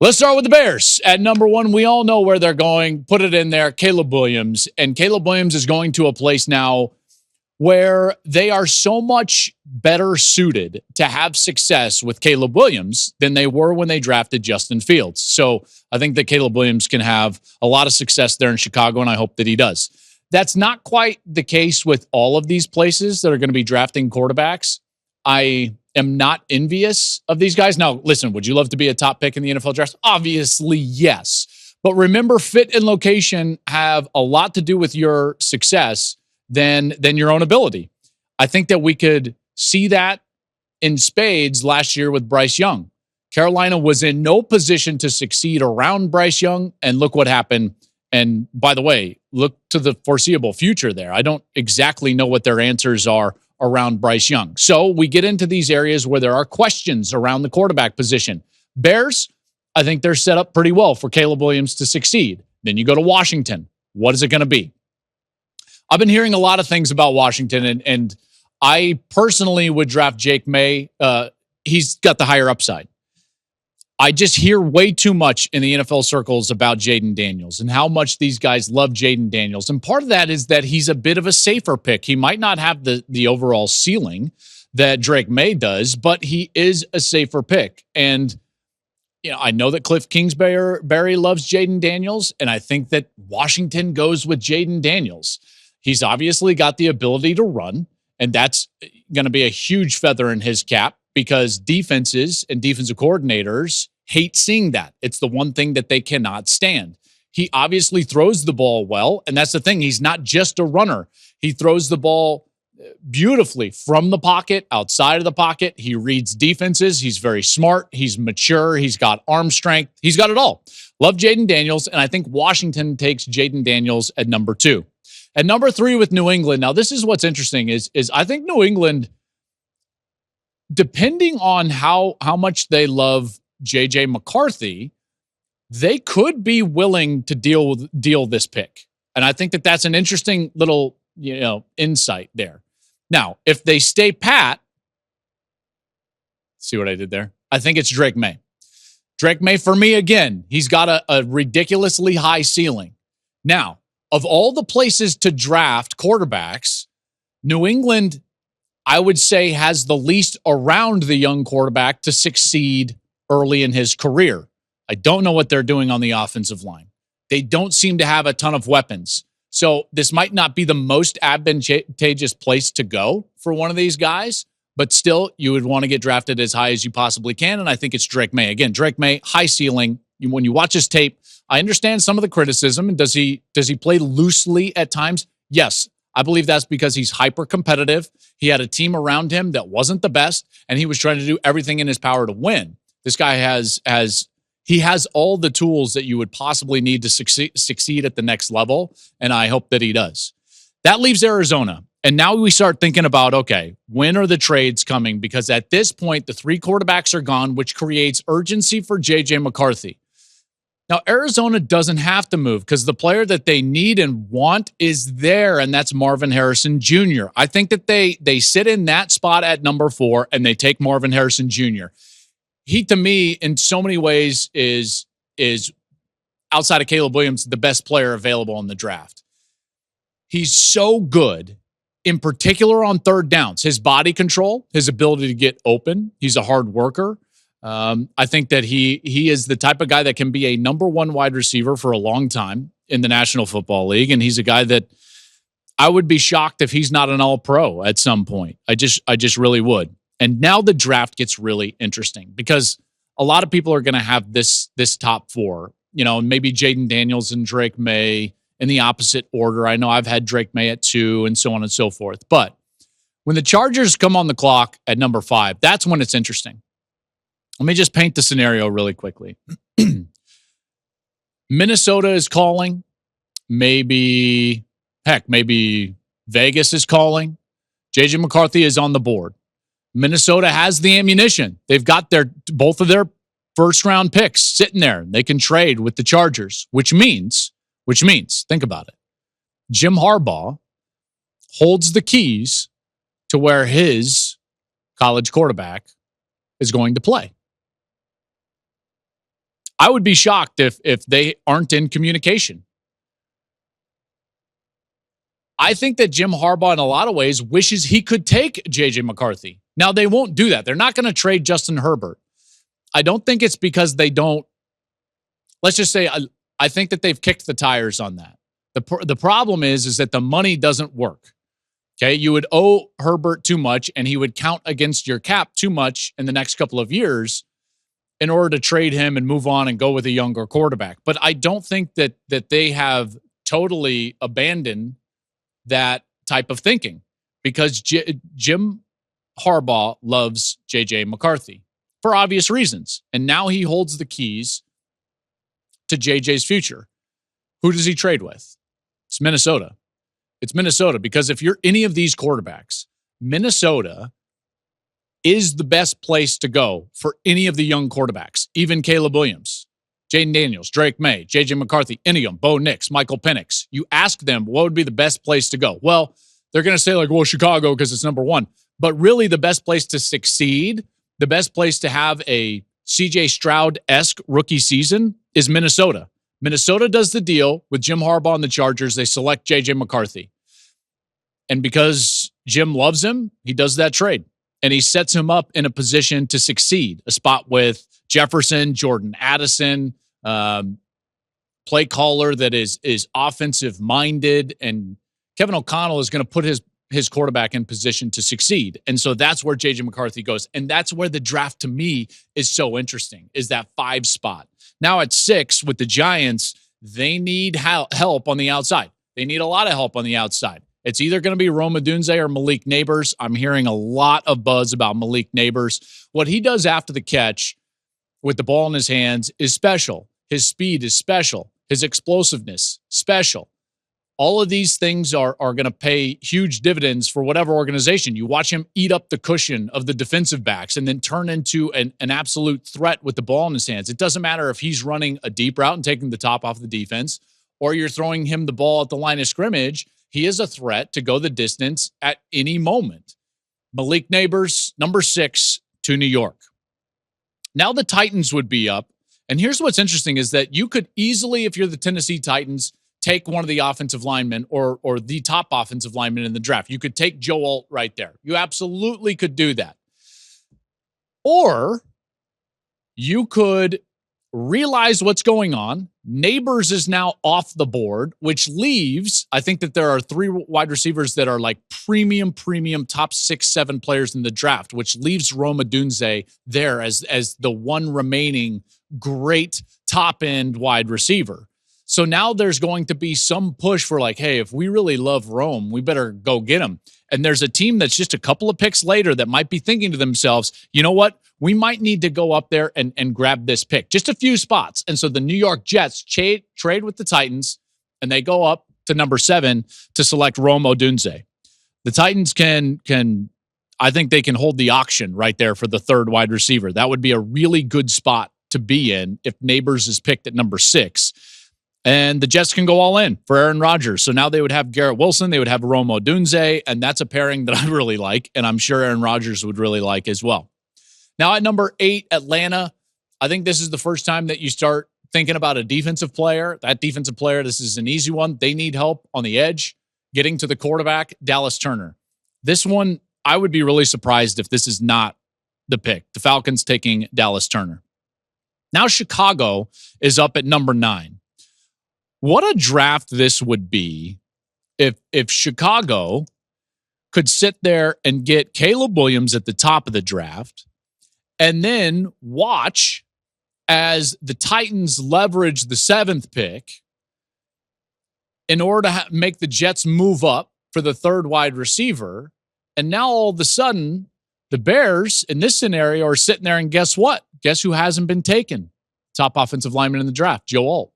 Let's start with the Bears. At number one, we all know where they're going. Put it in there, Caleb Williams. And Caleb Williams is going to a place now where they are so much better suited to have success with Caleb Williams than they were when they drafted Justin Fields. So I think that Caleb Williams can have a lot of success there in Chicago, and I hope that he does. That's not quite the case with all of these places that are going to be drafting quarterbacks. I am not envious of these guys. Now, listen, would you love to be a top pick in the NFL draft? Obviously, yes. But remember, fit and location have a lot to do with your success than your own ability. I think that we could see that in spades last year with Bryce Young. Carolina was in no position to succeed around Bryce Young, and look what happened. And by the way, look to the foreseeable future there. I don't exactly know what their answers are around Bryce Young. So we get into these areas where there are questions around the quarterback position. Bears, I think they're set up pretty well for Caleb Williams to succeed. Then you go to Washington. What is it going to be? I've been hearing a lot of things about Washington, and I personally would draft Jake Maye. He's got the higher upside. I just hear way too much in the NFL circles about Jayden Daniels and how much these guys love Jayden Daniels. And part of that is that he's a bit of a safer pick. He might not have the overall ceiling that Drake Maye does, but he is a safer pick. And I know that Cliff Kingsbury loves Jayden Daniels, and I think that Washington goes with Jayden Daniels. He's obviously got the ability to run, and that's going to be a huge feather in his cap because defenses and defensive coordinators hate seeing that. It's the one thing that they cannot stand. He obviously throws the ball well, and that's the thing. He's not just a runner. He throws the ball beautifully from the pocket, outside of the pocket. He reads defenses. He's very smart. He's mature. He's got arm strength. He's got it all. Love Jayden Daniels, and I think Washington takes Jayden Daniels at number 2. At number 3 with New England, now this is what's interesting is I think New England, depending on how much they love J.J. McCarthy, they could be willing to deal this pick. And I think that that's an interesting little insight there. Now, if they stay pat, see what I did there? I think it's Drake Maye. Drake Maye, for me, again, he's got a ridiculously high ceiling. Now, of all the places to draft quarterbacks, New England, I would say, has the least around the young quarterback to succeed early in his career. I don't know what they're doing on the offensive line. They don't seem to have a ton of weapons. So this might not be the most advantageous place to go for one of these guys, but still, you would want to get drafted as high as you possibly can, and I think it's Drake Maye. Again, Drake Maye, high ceiling. When you watch his tape, I understand some of the criticism. And does he play loosely at times? Yes. I believe that's because he's hyper competitive. He had a team around him that wasn't the best, and he was trying to do everything in his power to win. This guy has all the tools that you would possibly need to succeed at the next level, and I hope that he does. That leaves Arizona. And now we start thinking about, okay, when are the trades coming? Because at this point, the 3 quarterbacks are gone, which creates urgency for J.J. McCarthy. Now, Arizona doesn't have to move because the player that they need and want is there, and that's Marvin Harrison Jr. I think that they sit in that spot at number 4, and they take Marvin Harrison Jr. He, to me, in so many ways, is outside of Caleb Williams, the best player available in the draft. He's so good, in particular on third downs. His body control, his ability to get open. He's a hard worker. I think that he is the type of guy that can be a number 1 wide receiver for a long time in the National Football League. And he's a guy that I would be shocked if he's not an all-pro at some point. I just really would. And now the draft gets really interesting because a lot of people are going to have this top 4, maybe Jayden Daniels and Drake Maye in the opposite order. I know I've had Drake Maye at 2 and so on and so forth. But when the Chargers come on the clock at number 5, that's when it's interesting. Let me just paint the scenario really quickly. Minnesota is calling. Maybe Vegas is calling. J.J. McCarthy is on the board. Minnesota has the ammunition. They've got both of their first-round picks sitting there. They can trade with the Chargers, which means, think about it. Jim Harbaugh holds the keys to where his college quarterback is going to play. I would be shocked if they aren't in communication. I think that Jim Harbaugh, in a lot of ways, wishes he could take J.J. McCarthy. Now, they won't do that. They're not going to trade Justin Herbert. I don't think it's because they don't. Let's just say I think that they've kicked the tires on that. The problem is that the money doesn't work. Okay, you would owe Herbert too much, and he would count against your cap too much in the next couple of years in order to trade him and move on and go with a younger quarterback. But I don't think that they have totally abandoned that type of thinking because Jim Harbaugh loves J.J. McCarthy for obvious reasons. And now he holds the keys to J.J.'s future. Who does he trade with? It's Minnesota. It's Minnesota because if you're any of these quarterbacks, Minnesota is the best place to go for any of the young quarterbacks, even Caleb Williams, Jayden Daniels, Drake Maye, J.J. McCarthy, any of them, Bo Nix, Michael Penix. You ask them what would be the best place to go. Well, they're going to say like, well, Chicago because it's number one. But really the best place to succeed, the best place to have a C.J. Stroud-esque rookie season is Minnesota. Minnesota does the deal with Jim Harbaugh and the Chargers. They select J.J. McCarthy. And because Jim loves him, he does that trade. And he sets him up in a position to succeed, a spot with Jefferson, Jordan Addison, play caller that is offensive-minded. And Kevin O'Connell is going to put his quarterback in position to succeed. And so that's where J.J. McCarthy goes. And that's where the draft, to me, is so interesting, is that 5 spot. Now at 6 with the Giants, they need help on the outside. They need a lot of help on the outside. It's either going to be Rome Odunze or Malik Neighbors. I'm hearing a lot of buzz about Malik Neighbors. What he does after the catch with the ball in his hands is special. His speed is special. His explosiveness, special. All of these things are going to pay huge dividends for whatever organization. You watch him eat up the cushion of the defensive backs and then turn into an absolute threat with the ball in his hands. It doesn't matter if he's running a deep route and taking the top off the defense or you're throwing him the ball at the line of scrimmage. He is a threat to go the distance at any moment. Malik Neighbors, number 6 to New York. Now the Titans would be up. And here's what's interesting is that you could easily, if you're the Tennessee Titans, take one of the offensive linemen or the top offensive lineman in the draft. You could take Joe Alt right there. You absolutely could do that. Or you could realize what's going on. Neighbors is now off the board, which leaves, I think that there are 3 wide receivers that are like premium top 6-7 players in the draft, which leaves Rome Odunze there as the one remaining great top end wide receiver. So now there's going to be some push for like, hey, if we really love Rome, we better go get him. And there's a team that's just a couple of picks later that might be thinking to themselves, you know what? We might need to go up there and grab this pick. Just a few spots. And so the New York Jets trade with the Titans, and they go up to number 7 to select Rome Odunze. The Titans can I think they can hold the auction right there for the 3rd wide receiver. That would be a really good spot to be in if Neighbors is picked at number 6. And the Jets can go all in for Aaron Rodgers. So now they would have Garrett Wilson, they would have Rome Odunze, and that's a pairing that I really like, and I'm sure Aaron Rodgers would really like as well. Now at number 8, Atlanta, I think this is the first time that you start thinking about a defensive player. That defensive player, this is an easy one. They need help on the edge, getting to the quarterback, Dallas Turner. This one, I would be really surprised if this is not the pick. The Falcons taking Dallas Turner. Now Chicago is up at number 9. What a draft this would be if Chicago could sit there and get Caleb Williams at the top of the draft and then watch as the Titans leverage the 7th pick in order to make the Jets move up for the 3rd wide receiver. And now all of a sudden, the Bears in this scenario are sitting there and guess what? Guess who hasn't been taken? Top offensive lineman in the draft, Joe Alt.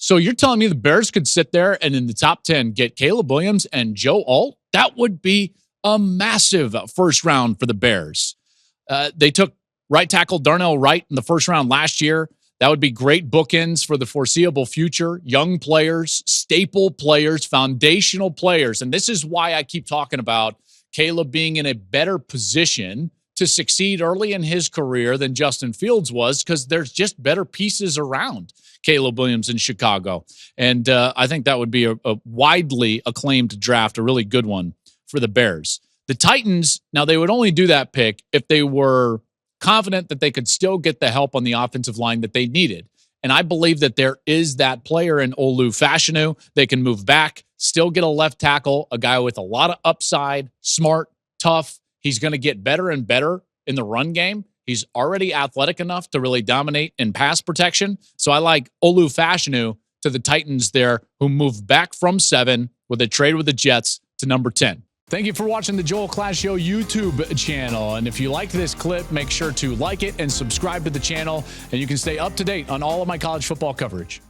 So you're telling me the Bears could sit there and in the top 10 get Caleb Williams and Joe Alt? That would be a massive first round for the Bears. They took right tackle Darnell Wright in the first round last year. That would be great bookends for the foreseeable future. Young players, staple players, foundational players. And this is why I keep talking about Caleb being in a better position to succeed early in his career than Justin Fields was because there's just better pieces around Caleb Williams in Chicago. And I think that would be a widely acclaimed draft, a really good one for the Bears. The Titans, now they would only do that pick if they were confident that they could still get the help on the offensive line that they needed. And I believe that there is that player in Olu Fashanu. They can move back, still get a left tackle, a guy with a lot of upside, smart, tough. He's going to get better and better in the run game. He's already athletic enough to really dominate in pass protection. So I like Olu Fashanu to the Titans there, who moved back from 7 with a trade with the Jets to number 10. Thank you for watching the Joel Klatt Show YouTube channel. And if you liked this clip, make sure to like it and subscribe to the channel. And you can stay up to date on all of my college football coverage.